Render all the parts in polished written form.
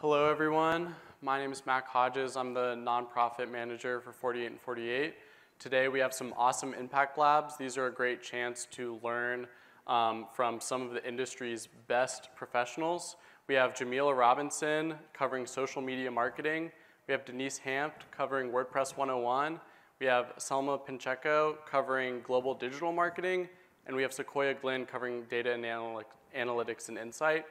Hello, everyone. My name is Mac Hodges. I'm the nonprofit manager for 48 and 48. Today, we have some awesome impact labs. These are a great chance to learn from some of the industry's best professionals. We have Jamilah Robinson covering social media marketing. We have Denise Hanft covering WordPress 101. We have Selma Pacheco covering global digital marketing. And we have Sequoyah Glenn covering data and analytics and insight.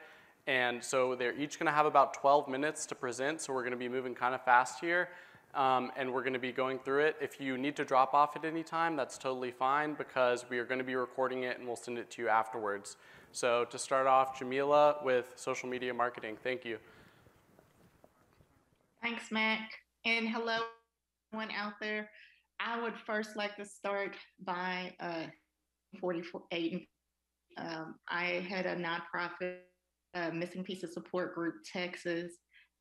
And so they're each going to have about 12 minutes to present, so we're going to be moving kind of fast here, and we're going to be going through it. If you need to drop off at any time, that's totally fine, because we are going to be recording it and we'll send it to you afterwards. So to start off, Jamilah with social media marketing. Thank you. Thanks, Mac. And hello, everyone out there. I would first like to start by 48. I had a nonprofit missing pieces support group, Texas,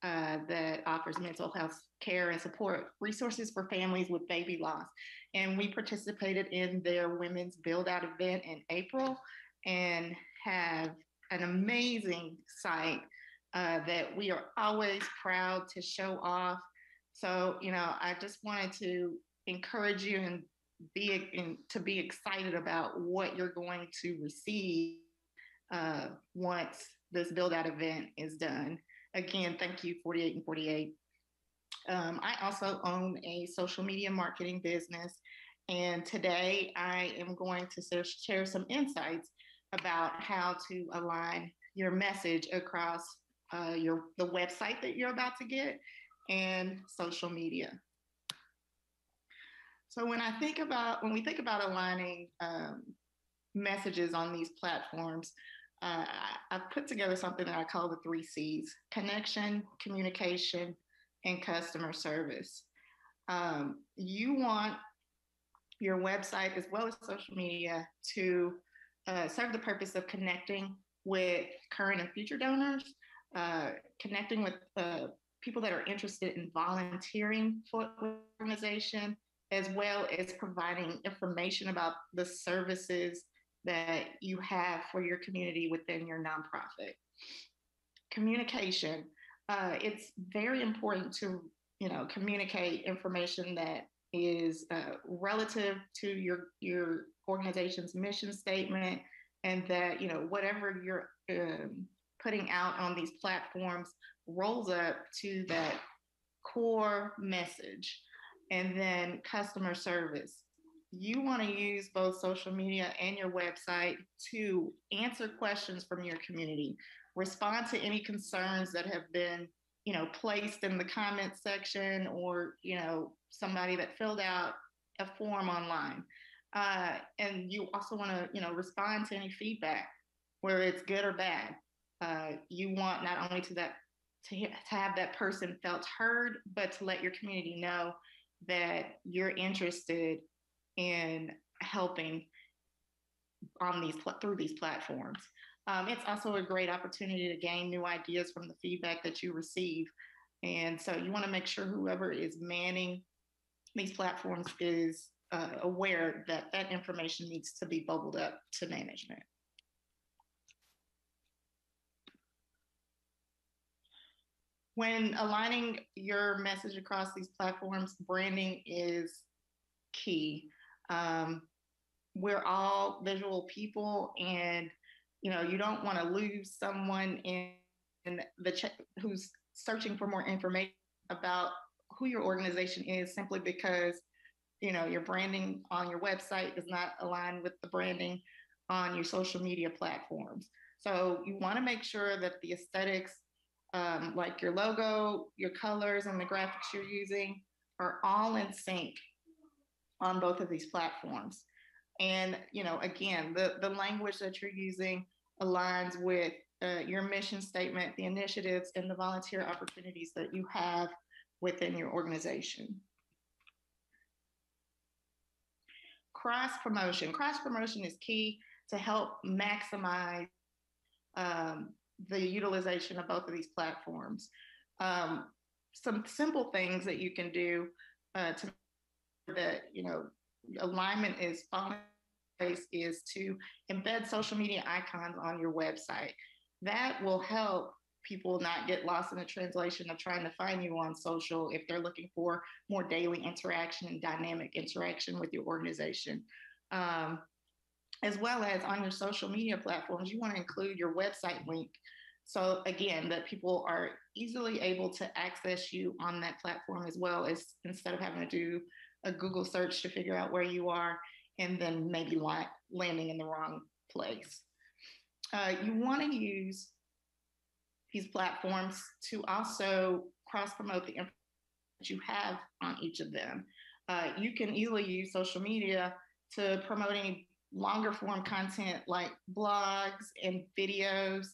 that offers mental health care and support resources for families with baby loss. And we participated in their Women's Build Out event in April and have an amazing site that we are always proud to show off. So, I just wanted to encourage you and to be excited about what you're going to receive once this build out event is done. Again, thank you, 48 and 48. I also own a social media marketing business, and today I am going to share some insights about how to align your message across the website that you're about to get and social media. So when we think about aligning messages on these platforms, I've put together something that I call the 3 C's: connection, communication, and customer service. You want your website as well as social media to serve the purpose of connecting with current and future donors, connecting with people that are interested in volunteering for the organization, as well as providing information about the services that you have for your community within your nonprofit. Communication. It's very important to communicate information that is relative to your organization's mission statement, and that whatever you're putting out on these platforms rolls up to that core message. And then customer service. You want to use both social media and your website to answer questions from your community, respond to any concerns that have been, placed in the comment section, or, somebody that filled out a form online. And you also want to, respond to any feedback, whether it's good or bad. You want not only to have that person felt heard, but to let your community know that you're interested in helping through these platforms. It's also a great opportunity to gain new ideas from the feedback that you receive. And so you want to make sure whoever is manning these platforms is aware that that information needs to be bubbled up to management. When aligning your message across these platforms, branding is key. We're all visual people, and you don't want to lose someone in who's searching for more information about who your organization is, simply because your branding on your website is not aligned with the branding on your social media platforms. So you want to make sure that the aesthetics, like your logo, your colors, and the graphics you're using, are all in sync on both of these platforms. And again, the language that you're using aligns with your mission statement, the initiatives, and the volunteer opportunities that you have within your organization. Cross promotion. Cross promotion is key to help maximize the utilization of both of these platforms. Some simple things that you can do to that alignment is falling in place is to embed social media icons on your website. That will help people not get lost in the translation of trying to find you on social if they're looking for more daily interaction and dynamic interaction with your organization. As well as on your social media platforms, you want to include your website link. So again, that people are easily able to access you on that platform, as well as instead of having to do a Google search to figure out where you are and then maybe landing in the wrong place. You want to use these platforms to also cross-promote the information that you have on each of them. You can easily use social media to promote any longer form content like blogs and videos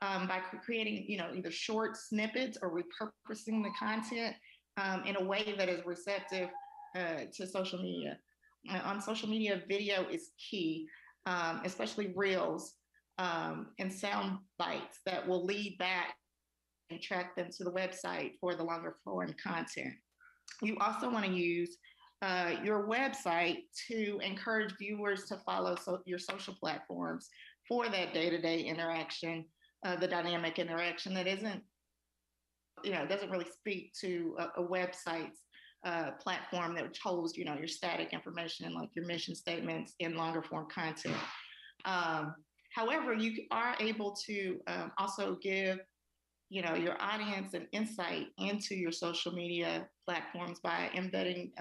by creating, either short snippets or repurposing the content in a way that is receptive to social media. On social media, video is key, especially reels and sound bites that will lead back and track them to the website for the longer form content. You also want to use your website to encourage viewers to follow your social platforms for that day-to-day interaction, the dynamic interaction that isn't, doesn't really speak to a website's platform that holds, your static information like your mission statements in longer form content. However, you are able to also give your audience an insight into your social media platforms by embedding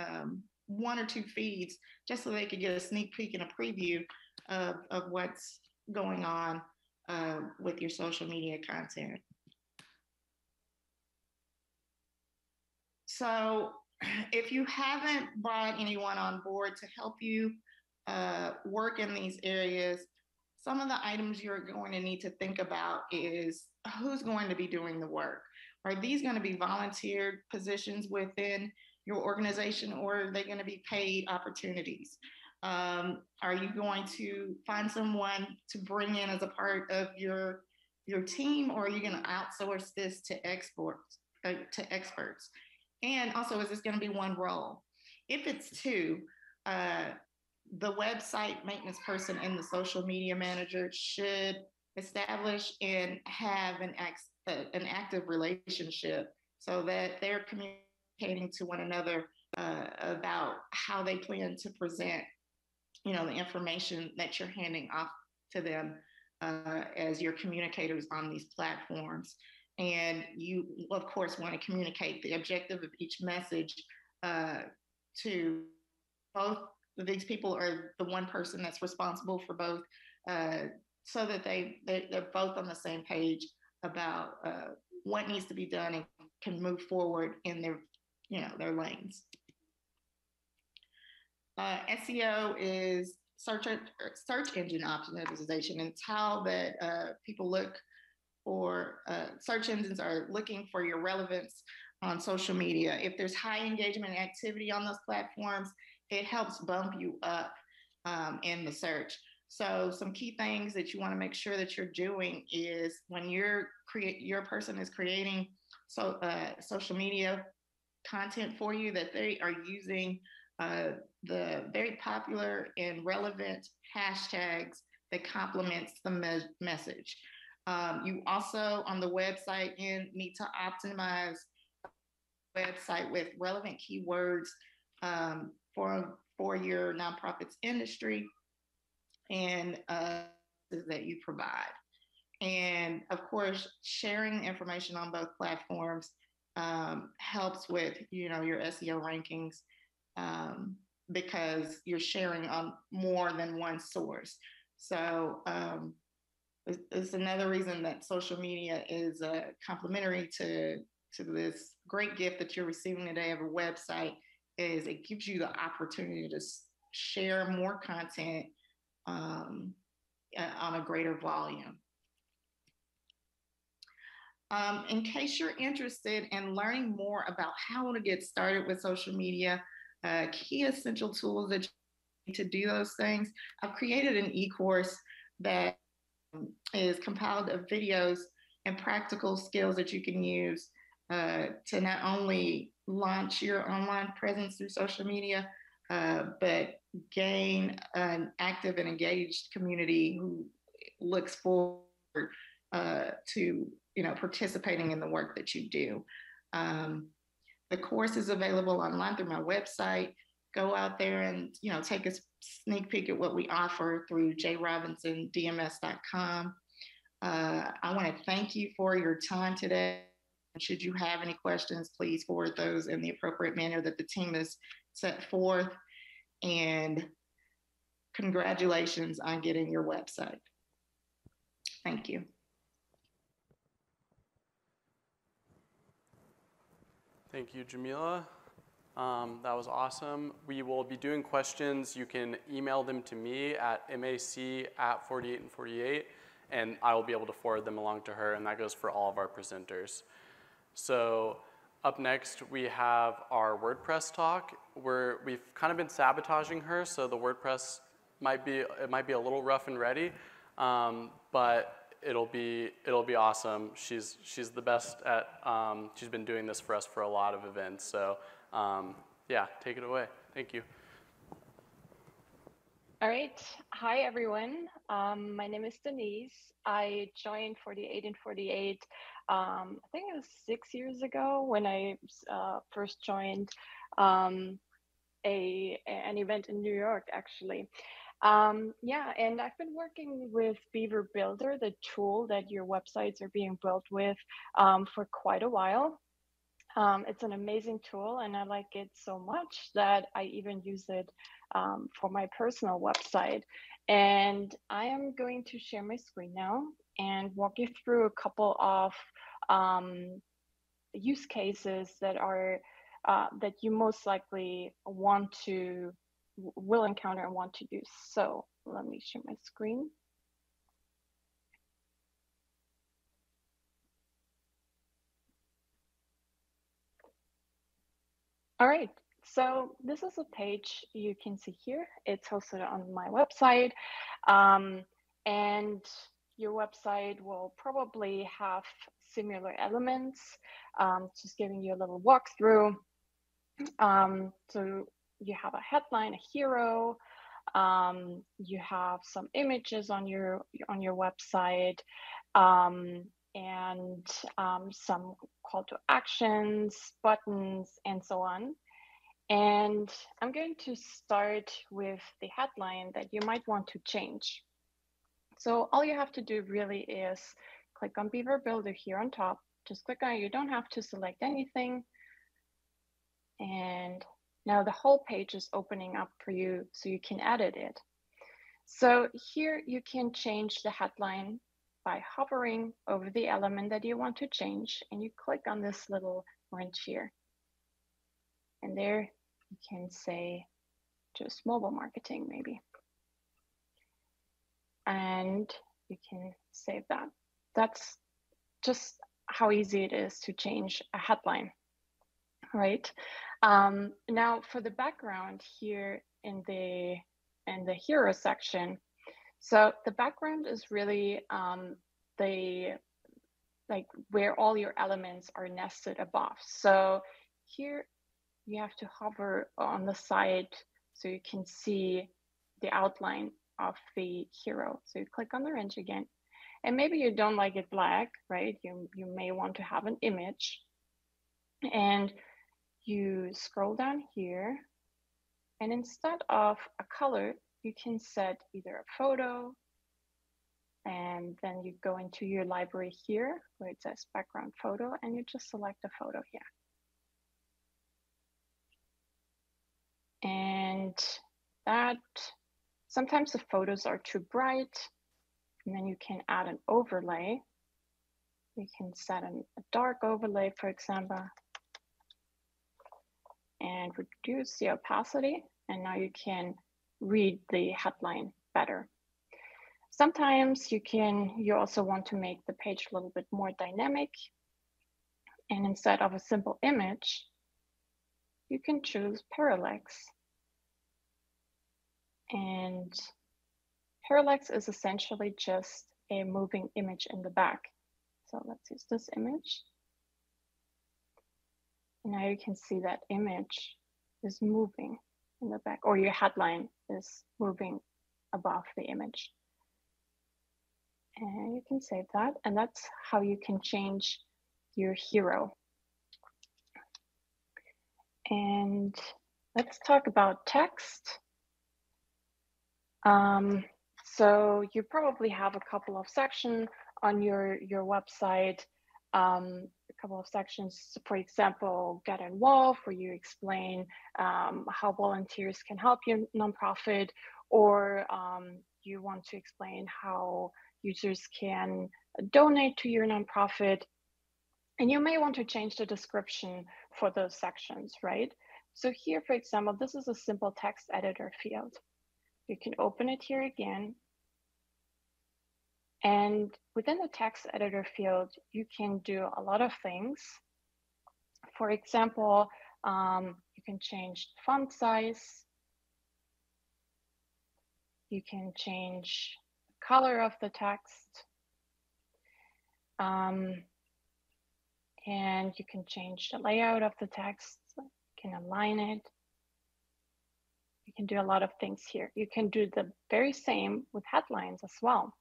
one or two feeds just so they could get a sneak peek and a preview of what's going on with your social media content. So if you haven't brought anyone on board to help you work in these areas, some of the items you're going to need to think about is who's going to be doing the work. Are these going to be volunteered positions within your organization, or are they going to be paid opportunities? Are you going to find someone to bring in as a part of your team, or are you going to outsource this to experts? And also, is this going to be one role? If it's two, the website maintenance person and the social media manager should establish and have an active relationship so that they're communicating to one another about how they plan to present, the information that you're handing off to them as your communicators on these platforms. And you, of course, want to communicate the objective of each message to both. These people are the one person that's responsible for both, so that they're both on the same page about what needs to be done and can move forward in their lanes. SEO is search engine optimization, and it's how that people look for search engines are looking for your relevance on social media. If there's high engagement and activity on those platforms, it helps bump you up in the search. So some key things that you want to make sure that you're doing is when your person is creating social media content for you, that they are using the very popular and relevant hashtags that complements the message. You also on the website need to optimize the website with relevant keywords for your nonprofits industry and that you provide. And of course, sharing information on both platforms helps with your SEO rankings because you're sharing on more than one source. So it's another reason that social media is complementary to this great gift that you're receiving today of a website. Is it gives you the opportunity to share more content on a greater volume. In case you're interested in learning more about how to get started with social media, key essential tools that you need to do those things, I've created an e-course that is compiled of videos and practical skills that you can use to not only launch your online presence through social media, but gain an active and engaged community who looks forward to participating in the work that you do. The course is available online through my website. Go out there and take a sneak peek at what we offer through jrobinsondms.com. I want to thank you for your time today. Should you have any questions, please forward those in the appropriate manner that the team has set forth. And congratulations on getting your website. Thank you. Thank you, Jamilah. That was awesome. We will be doing questions. You can email them to me at mac@48and48, and I will be able to forward them along to her, and that goes for all of our presenters. So up next, we have our WordPress talk, where we've kind of been sabotaging her, so the WordPress might be a little rough and ready, but it'll be awesome. She's the best at, she's been doing this for us for a lot of events. So yeah, take it away. Thank you. All right. Hi, everyone. My name is Denise. I joined 48 and 48, I think it was 6 years ago when I first joined an event in New York, actually. Yeah, and I've been working with Beaver Builder, the tool that your websites are being built with, for quite a while. It's an amazing tool, and I like it so much that I even use it for my personal website. And I am going to share my screen now and walk you through a couple of use cases that are that you most likely will encounter and want to use. So let me share my screen. All right, so this is a page you can see here. It's hosted on my website, and your website will probably have similar elements. Just giving you a little walkthrough. So you have a headline, a hero. You have some images on your website, and some call to actions, buttons, and so on. And I'm going to start with the headline that you might want to change. So all you have to do really is click on Beaver Builder here on top. Just click on it. You don't have to select anything. And now the whole page is opening up for you so you can edit it. So here you can change the headline by hovering over the element that you want to change, and you click on this little wrench here. And there you can say just mobile marketing maybe. And you can save that. That's just how easy it is to change a headline, right? Now for the background here in the hero section. So the background is really where all your elements are nested above. So here you have to hover on the side so you can see the outline of the hero. So you click on the wrench again, and maybe you don't like it black, right? You may want to have an image, and you scroll down here, and instead of a color, you can set either a photo, and then you go into your library here where it says background photo, and you just select a photo here. And that, sometimes the photos are too bright, and then you can add an overlay. You can set a dark overlay, for example, and reduce the opacity, and now you can read the headline better. Sometimes you also want to make the page a little bit more dynamic, and instead of a simple image, you can choose parallax. And parallax is essentially just a moving image in the back. So let's use this image. And now you can see that image is moving in the back, or your headline is moving above the image. And you can save that. And that's how you can change your hero. And let's talk about text. So you probably have a couple of sections on your website, a couple of sections, for example, get involved, where you explain how volunteers can help your nonprofit, or you want to explain how users can donate to your nonprofit. And you may want to change the description for those sections, right? So here, for example, this is a simple text editor field. You can open it here again. And within the text editor field, you can do a lot of things. For example, you can change font size. You can change the color of the text. And you can change the layout of the text. You can align it. You can do a lot of things here. You can do the very same with headlines as well.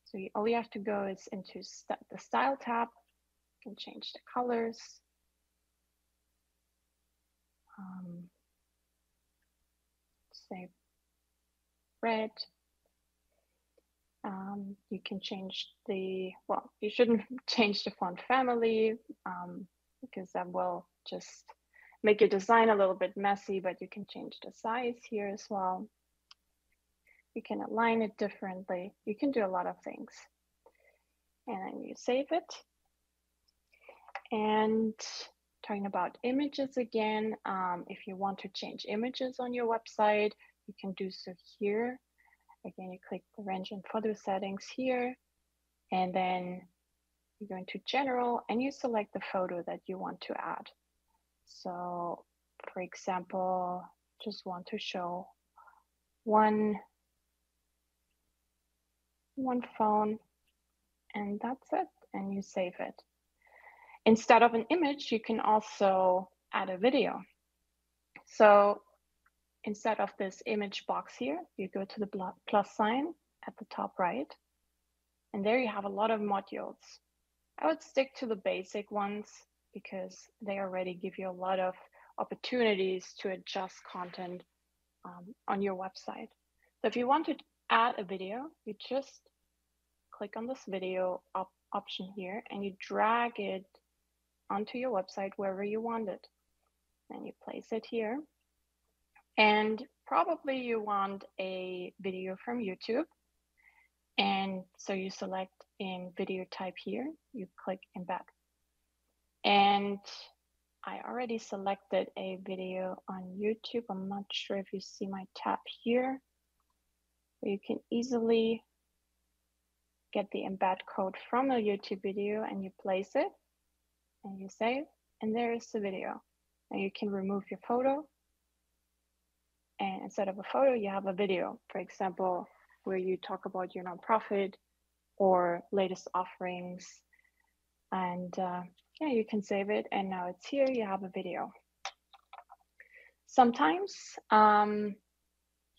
So all you have to go is into the Style tab. You can change the colors. Say red. You can change well, you shouldn't change the font family because that will just make your design a little bit messy, but you can change the size here as well. You can align it differently. You can do a lot of things. And then you save it. And talking about images again, if you want to change images on your website, you can do so here. Again, you click the range and photo settings here, and then you go into general and you select the photo that you want to add. So for example, just want to show one phone, and that's it, and you save it. Instead of an image, you can also add a video. So instead of this image box here, you go to the plus sign at the top right, and there you have a lot of modules. I would stick to the basic ones because they already give you a lot of opportunities to adjust content on your website. So if you want to add a video, you just click on this video option here and you drag it onto your website wherever you want it. And you place it here. And probably you want a video from YouTube. And so you select in video type here, you click embed. And I already selected a video on YouTube. I'm not sure if you see my tab here. You can easily get the embed code from a YouTube video and you place it and you save, and there is the video. And you can remove your photo. And instead of a photo, you have a video, for example, where you talk about your nonprofit or latest offerings. And yeah, you can save it. And now it's here, you have a video. Sometimes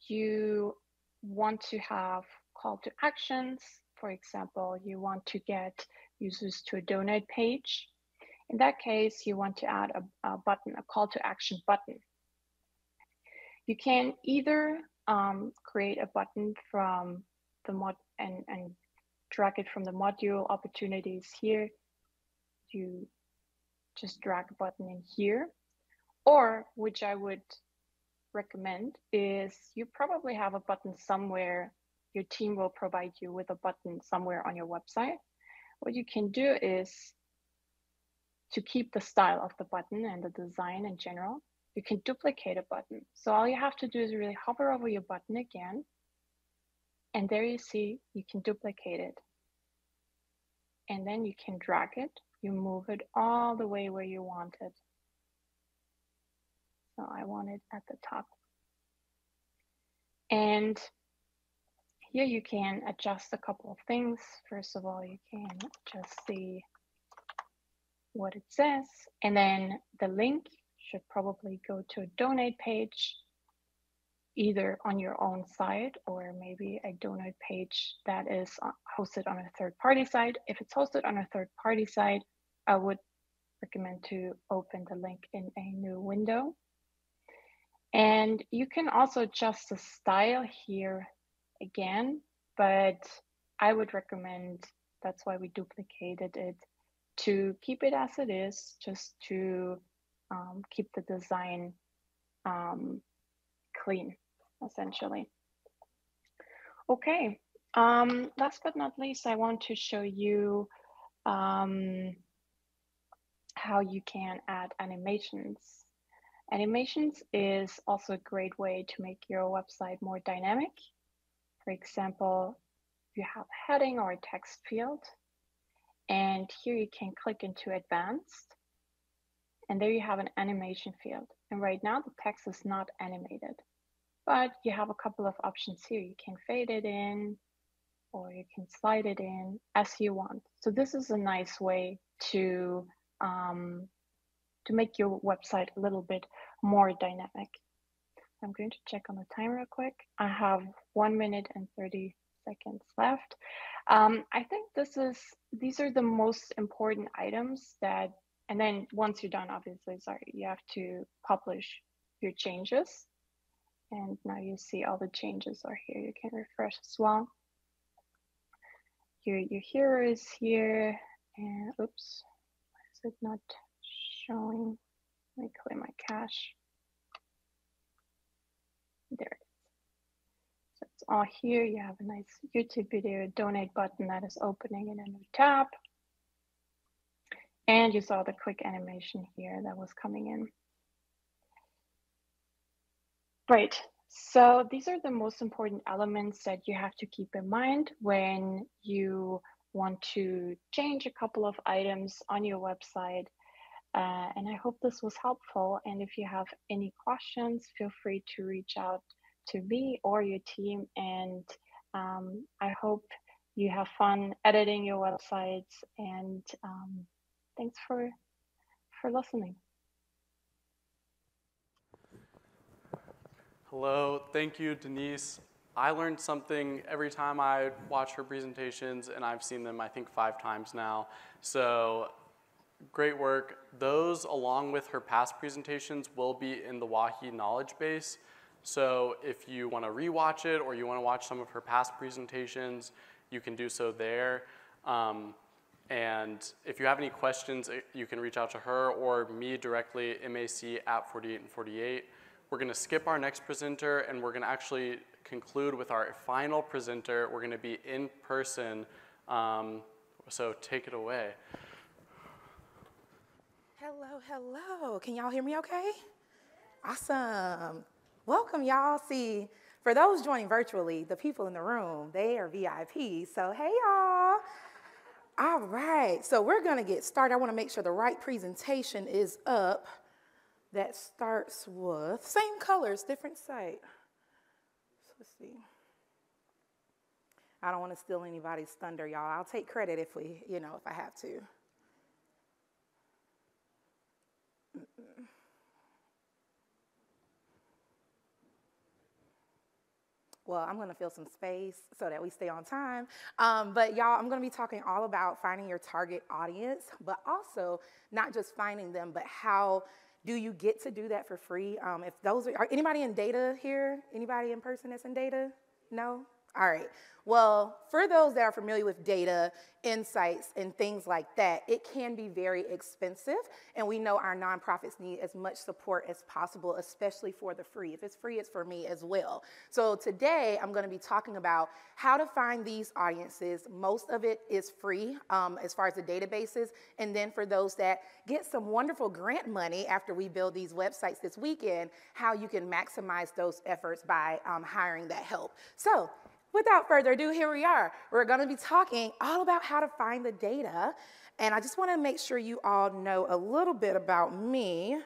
you want to have call to actions. For example, you want to get users to a donate page. In that case, you want to add a button, a call to action button. You can either create a button from the mod and drag it from the module opportunities here. You just drag a button in here, or which I would recommend is you probably have a button somewhere. Your team will provide you with a button somewhere on your website. What you can do is to keep the style of the button and the design in general, you can duplicate a button. So all you have to do is really hover over your button again. And there you see, you can duplicate it. And then you can drag it. You move it all the way where you want it. So I want it at the top. And here you can adjust a couple of things. First of all, you can just see what it says. And then the link should probably go to a donate page. either on your own site or maybe a donate page that is hosted on a third-party site. If it's hosted on a third-party site, I would recommend to open the link in a new window. And you can also adjust the style here again, but I would recommend, that's why we duplicated it, to keep it as it is, just to keep the design clean, essentially. Okay, last but not least, I want to show you how you can add animations. Animations is also a great way to make your website more dynamic. For example, if you have a heading or a text field, and here you can click into advanced, and there you have an animation field. And right now the text is not animated, but you have a couple of options here. You can fade it in, or you can slide it in as you want. So this is a nice way to make your website a little bit more dynamic. I'm going to check on the time real quick. I have 1 minute and 30 seconds left. I think these are the most important items that, and then once you're done, obviously, sorry, you have to publish your changes. And now you see all the changes are here. You can refresh as well. Your hero is here, and oops, why is it not showing? Let me clear my cache. There it is. So it's all here. You have a nice YouTube video donate button that is opening in a new tab. And you saw the quick animation here that was coming in. Right. So these are the most important elements that you have to keep in mind when you want to change a couple of items on your website. And I hope this was helpful. And if you have any questions, feel free to reach out to me or your team. And I hope you have fun editing your websites. And thanks for listening. Hello, thank you, Denise. I learned something every time I watch her presentations, and I've seen them, I think, 5 times now. So great work. Those, along with her past presentations, will be in the Wahi knowledge base. So if you want to rewatch it or you want to watch some of her past presentations, you can do so there. And if you have any questions, you can reach out to her or me directly, mac@48and48. We're going to skip our next presenter, and we're going to actually conclude with our final presenter. We're going to be in person, so take it away. Hello, hello. Can y'all hear me okay? Awesome. Welcome, y'all. See, for those joining virtually, the people in the room, they are VIPs. So, hey, y'all. All right. So we're going to get started. I want to make sure the right presentation is up. That starts with same colors, different site. So let's see. I don't want to steal anybody's thunder, y'all. I'll take credit if if I have to. Well, I'm going to fill some space so that we stay on time. But y'all, I'm going to be talking all about finding your target audience, but also not just finding them, but how do you get to do that for free? If those are anybody in data here? Anybody in person that's in data? No? All right. Well, for those that are familiar with data, insights, and things like that, it can be very expensive, and we know our nonprofits need as much support as possible, especially for the free. If it's free, it's for me as well. So today, I'm going to be talking about how to find these audiences. Most of it is free as far as the databases, and then for those that get some wonderful grant money after we build these websites this weekend, how you can maximize those efforts by hiring that help. So, without further ado, here we are. We're going to be talking all about how to find the data. And I just want to make sure you all know a little bit about me.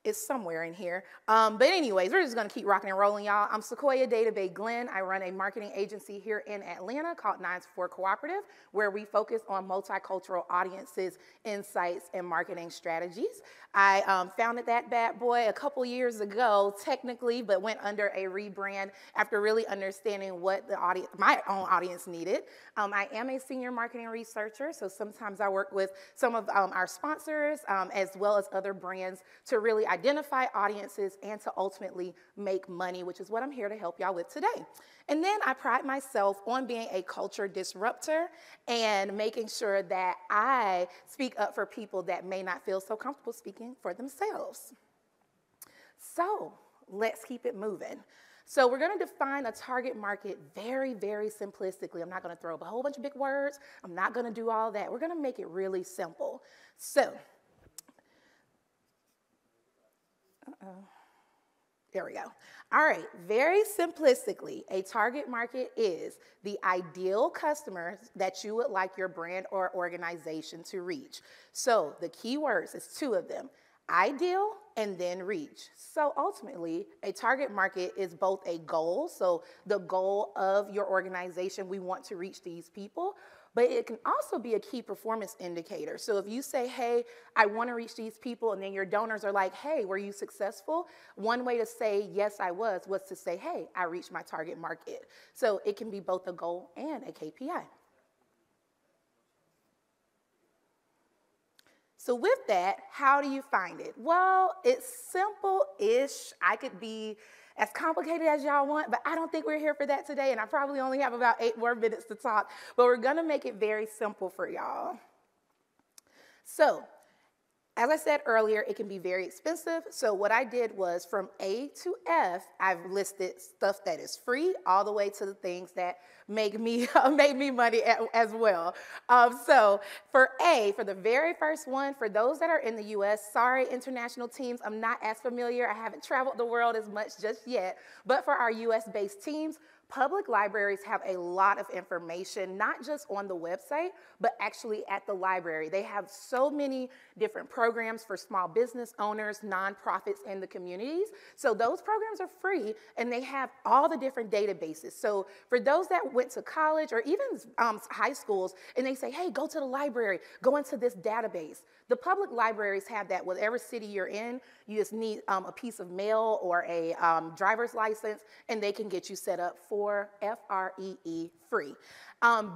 It's somewhere in here. But anyways, we're just gonna keep rocking and rolling, y'all. I'm Sequoyah Glenn. I run a marketing agency here in Atlanta called 9 to 4 Cooperative, where we focus on multicultural audiences, insights, and marketing strategies. I founded that bad boy a couple years ago, technically, but went under a rebrand after really understanding what the audience, my own audience needed. I am a senior marketing researcher, so sometimes I work with some of our sponsors as well as other brands to really identify audiences and to ultimately make money, which is what I'm here to help y'all with today. And then I pride myself on being a culture disruptor and making sure that I speak up for people that may not feel so comfortable speaking for themselves. So let's keep it moving. So we're going to define a target market very, very simplistically. I'm not going to throw up a whole bunch of big words. I'm not going to do all that. We're going to make it really simple. So, there we go. All right, very simplistically, a target market is the ideal customers that you would like your brand or organization to reach. So the key words is 2 of them, ideal and then reach. So ultimately, a target market is both a goal, so the goal of your organization, we want to reach these people, but it can also be a key performance indicator. So if you say, hey, I want to reach these people, and then your donors are like, hey, were you successful? One way to say, yes, I was to say, hey, I reached my target market. So it can be both a goal and a KPI. So with that, how do you find it? Well, it's simple-ish. I could be as complicated as y'all want, but I don't think we're here for that today, and I probably only have about 8 more minutes to talk, but we're gonna make it very simple for y'all. So, as I said earlier, it can be very expensive. So what I did was from A to F, I've listed stuff that is free all the way to the things that make me money as well. So for A, for the very first one, for those that are in the US, sorry, international teams, I'm not as familiar. I haven't traveled the world as much just yet. But for our US-based teams, public libraries have a lot of information, not just on the website, but actually at the library. They have so many different programs for small business owners, nonprofits, and the communities. So those programs are free, and they have all the different databases. So for those that went to college or even high schools, and they say, hey, go to the library, go into this database. The public libraries have that. Whatever city you're in, you just need a piece of mail or a driver's license, and they can get you set up for FREE, free.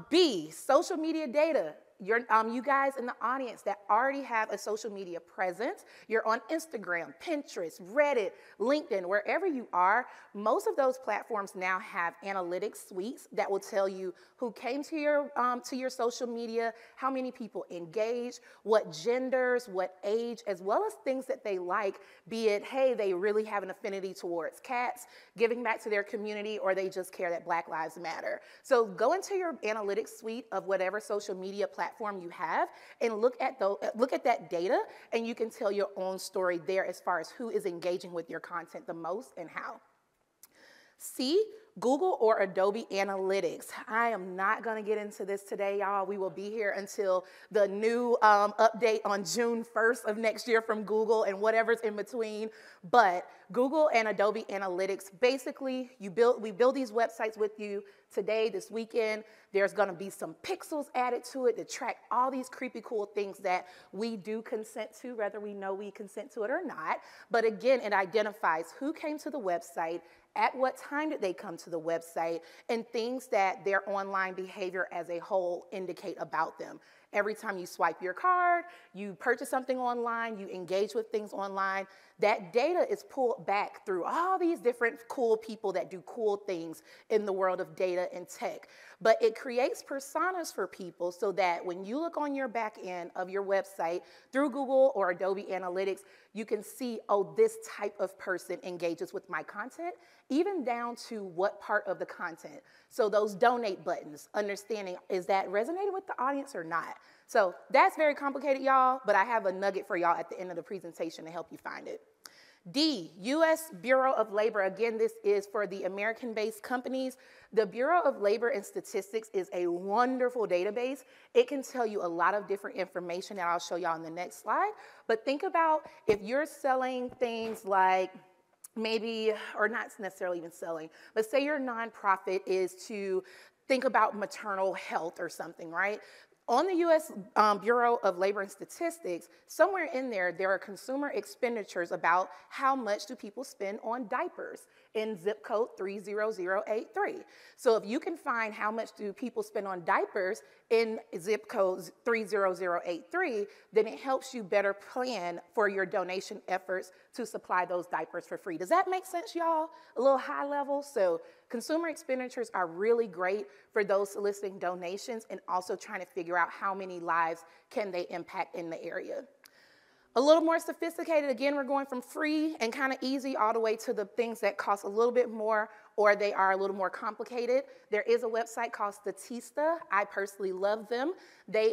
B, social media data. You guys in the audience that already have a social media presence, you're on Instagram, Pinterest, Reddit, LinkedIn, wherever you are, most of those platforms now have analytics suites that will tell you who came to your social media, how many people engaged, what genders, what age, as well as things that they like, be it, hey, they really have an affinity towards cats, giving back to their community, or they just care that Black Lives Matter. So go into your analytics suite of whatever social media platform you have and look at that data, and you can tell your own story there as far as who is engaging with your content the most and how. C, Google or Adobe Analytics. I am not going to get into this today, y'all. We will be here until the new update on June 1st of next year from Google and whatever's in between. But Google and Adobe Analytics, basically, we build these websites with you today, this weekend. There's going to be some pixels added to it to track all these creepy cool things that we do consent to, whether we know we consent to it or not. But again, it identifies who came to the website, at what time did they come to the website, and things that their online behavior as a whole indicate about them. Every time you swipe your card, you purchase something online, you engage with things online, that data is pulled back through all these different cool people that do cool things in the world of data and tech. But it creates personas for people so that when you look on your back end of your website through Google or Adobe Analytics, you can see, oh, this type of person engages with my content, even down to what part of the content. So those donate buttons, understanding, is that resonating with the audience or not? So that's very complicated, y'all, but I have a nugget for y'all at the end of the presentation to help you find it. D, U.S. Bureau of Labor. Again, this is for the American-based companies. The Bureau of Labor and Statistics is a wonderful database. It can tell you a lot of different information that I'll show y'all in the next slide. But think about if you're selling things like maybe, or not necessarily even selling, but say your nonprofit is to think about maternal health or something, right? On the U.S. Bureau of Labor and Statistics, somewhere in there are consumer expenditures about how much do people spend on diapers in zip code 30083. So if you can find how much do people spend on diapers in zip code 30083, then it helps you better plan for your donation efforts to supply those diapers for free. Does that make sense, y'all? A little high level? So consumer expenditures are really great for those soliciting donations and also trying to figure out how many lives can they impact in the area. A little more sophisticated, again, we're going from free and kind of easy all the way to the things that cost a little bit more or they are a little more complicated. There is a website called Statista. I personally love them.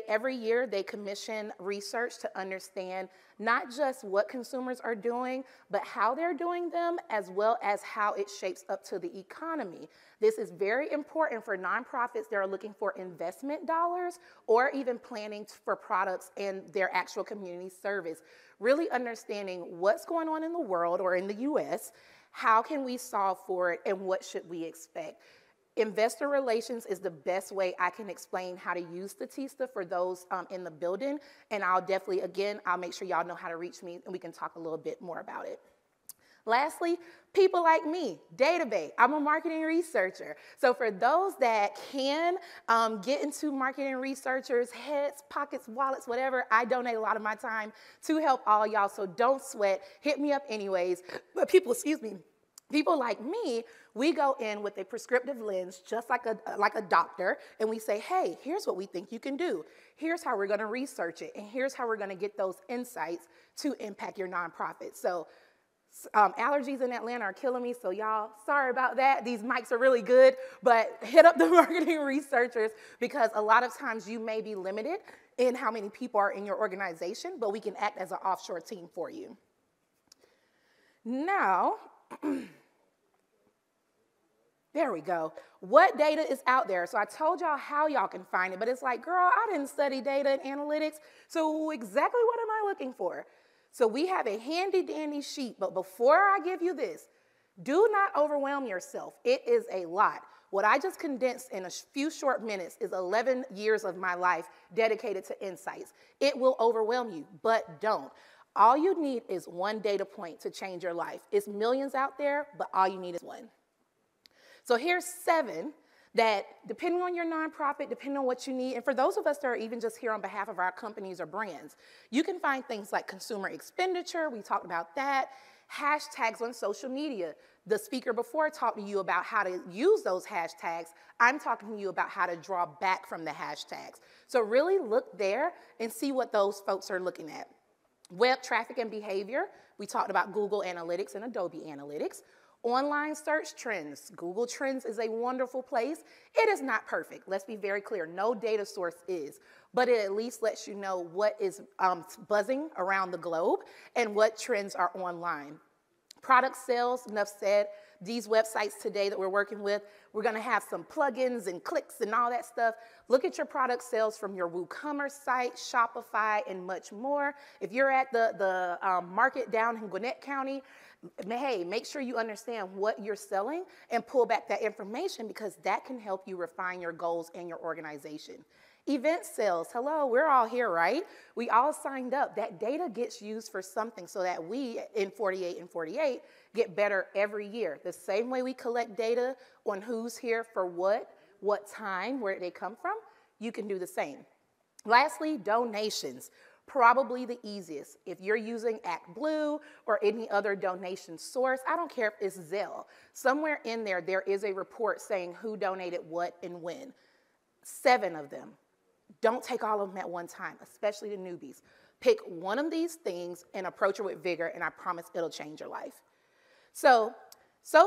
Every year they commission research to understand not just what consumers are doing, but how they're doing them, as well as how it shapes up to the economy. This is very important for nonprofits that are looking for investment dollars or even planning for products and their actual community service. Really understanding what's going on in the world or in the US, how can we solve for it, and what should we expect? Investor relations is the best way I can explain how to use Statista for those in the building. And I'll definitely, again, I'll make sure y'all know how to reach me and we can talk a little bit more about it. Lastly, people like me, database. I'm a marketing researcher. So for those that can get into marketing researchers, heads, pockets, wallets, whatever, I donate a lot of my time to help all y'all. So don't sweat, hit me up anyways. But people like me, we go in with a prescriptive lens, just like a doctor, and we say, hey, here's what we think you can do. Here's how we're gonna research it, and here's how we're gonna get those insights to impact your nonprofit. So allergies in Atlanta are killing me, so y'all, sorry about that. These mics are really good, but hit up the marketing researchers because a lot of times you may be limited in how many people are in your organization, but we can act as an offshore team for you. Now, there we go. What data is out there? So I told y'all how y'all can find it, but it's like, girl, I didn't study data and analytics, so exactly what am I looking for? So we have a handy dandy sheet, but before I give you this, do not overwhelm yourself. It is a lot. What I just condensed in a few short minutes is 11 years of my life dedicated to insights. It will overwhelm you, but don't. All you need is one data point to change your life. It's millions out there, but all you need is one. So here's 7 that, depending on your nonprofit, depending on what you need, and for those of us that are even just here on behalf of our companies or brands, you can find things like consumer expenditure, we talked about that, hashtags on social media. The speaker before talked to you about how to use those hashtags. I'm talking to you about how to draw back from the hashtags. So really look there and see what those folks are looking at. Web traffic and behavior, we talked about Google Analytics and Adobe Analytics. Online search trends. Google Trends is a wonderful place. It is not perfect. Let's be very clear. No data source is, but it at least lets you know what is buzzing around the globe and what trends are online. Product sales, enough said. These websites today that we're working with, we're gonna have some plugins and clicks and all that stuff. Look at your product sales from your WooCommerce site, Shopify, and much more. If you're at the market down in Gwinnett County, hey, make sure you understand what you're selling and pull back that information because that can help you refine your goals and your organization. Event sales, hello, we're all here, right? We all signed up. That data gets used for something so that we in 48 and 48 get better every year. The same way we collect data on who's here for what time, where they come from, you can do the same. Lastly, donations. Probably the easiest. If you're using ActBlue or any other donation source, I don't care if it's Zelle. Somewhere in there, there is a report saying who donated what and when. 7 of them. Don't take all of them at one time, especially the newbies. Pick one of these things and approach it with vigor, and I promise it'll change your life. So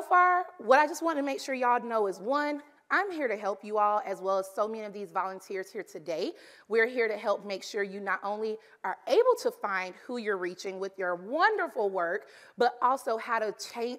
far, what I just want to make sure y'all know is 1, I'm here to help you all, as well as so many of these volunteers here today. We're here to help make sure you not only are able to find who you're reaching with your wonderful work, but also how to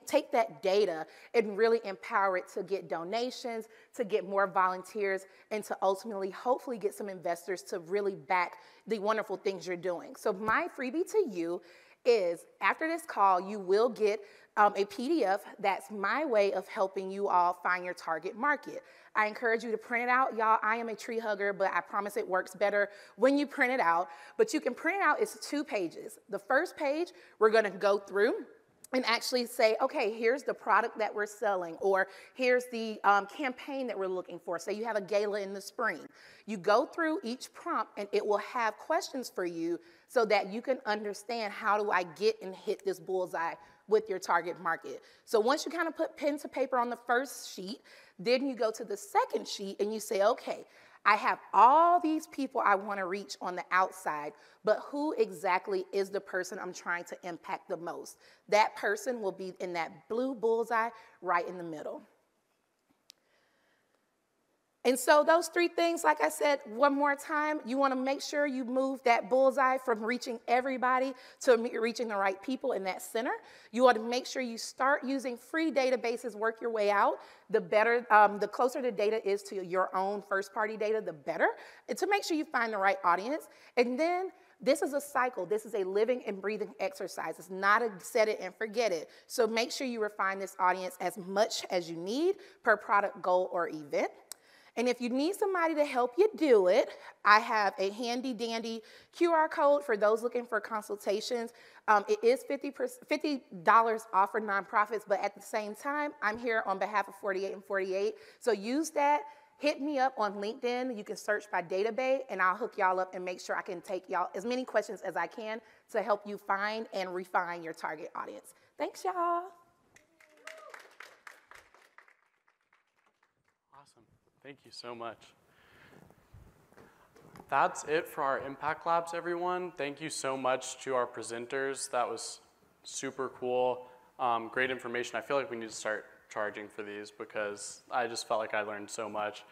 take that data and really empower it to get donations, to get more volunteers, and to ultimately, hopefully, get some investors to really back the wonderful things you're doing. So my freebie to you is, after this call, you will get a PDF that's my way of helping you all find your target market. I encourage you to print it out. Y'all, I am a tree hugger, but I promise it works better when you print it out. But you can print it out, it's 2 pages. The first page, we're gonna go through and actually say, okay, here's the product that we're selling, or here's the campaign that we're looking for. Say you have a gala in the spring. You go through each prompt and it will have questions for you so that you can understand, how do I get and hit this bullseye with your target market. So once you kind of put pen to paper on the first sheet, then you go to the second sheet and you say, okay, I have all these people I want to reach on the outside, but who exactly is the person I'm trying to impact the most? That person will be in that blue bullseye right in the middle. And so those 3 things, like I said, one more time, you want to make sure you move that bullseye from reaching everybody to reaching the right people in that center. You want to make sure you start using free databases, work your way out. The better, the closer the data is to your own first-party data, the better. And to make sure you find the right audience. And then this is a cycle. This is a living and breathing exercise. It's not a set it and forget it. So make sure you refine this audience as much as you need per product, goal, or event. And if you need somebody to help you do it, I have a handy dandy QR code for those looking for consultations. It is $50 off for nonprofits, but at the same time, I'm here on behalf of 48 and 48. So use that. Hit me up on LinkedIn. You can search by database, and I'll hook y'all up and make sure I can take y'all as many questions as I can to help you find and refine your target audience. Thanks, y'all. Awesome. Thank you so much. That's it for our Impact Labs, everyone. Thank you so much to our presenters. That was super cool. Great information. I feel like we need to start charging for these because I just felt like I learned so much.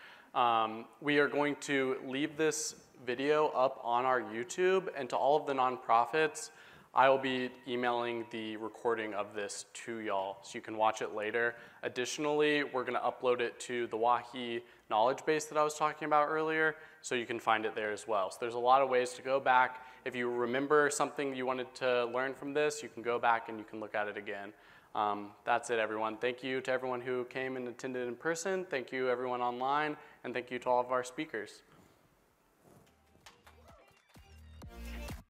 We are going to leave this video up on our YouTube, and to all of the nonprofits, I will be emailing the recording of this to y'all so you can watch it later. Additionally, we're gonna upload it to the WAHI knowledge base that I was talking about earlier, so you can find it there as well. So there's a lot of ways to go back. If you remember something you wanted to learn from this, you can go back and you can look at it again. That's it, everyone. Thank you to everyone who came and attended in person. Thank you, everyone online, and thank you to all of our speakers.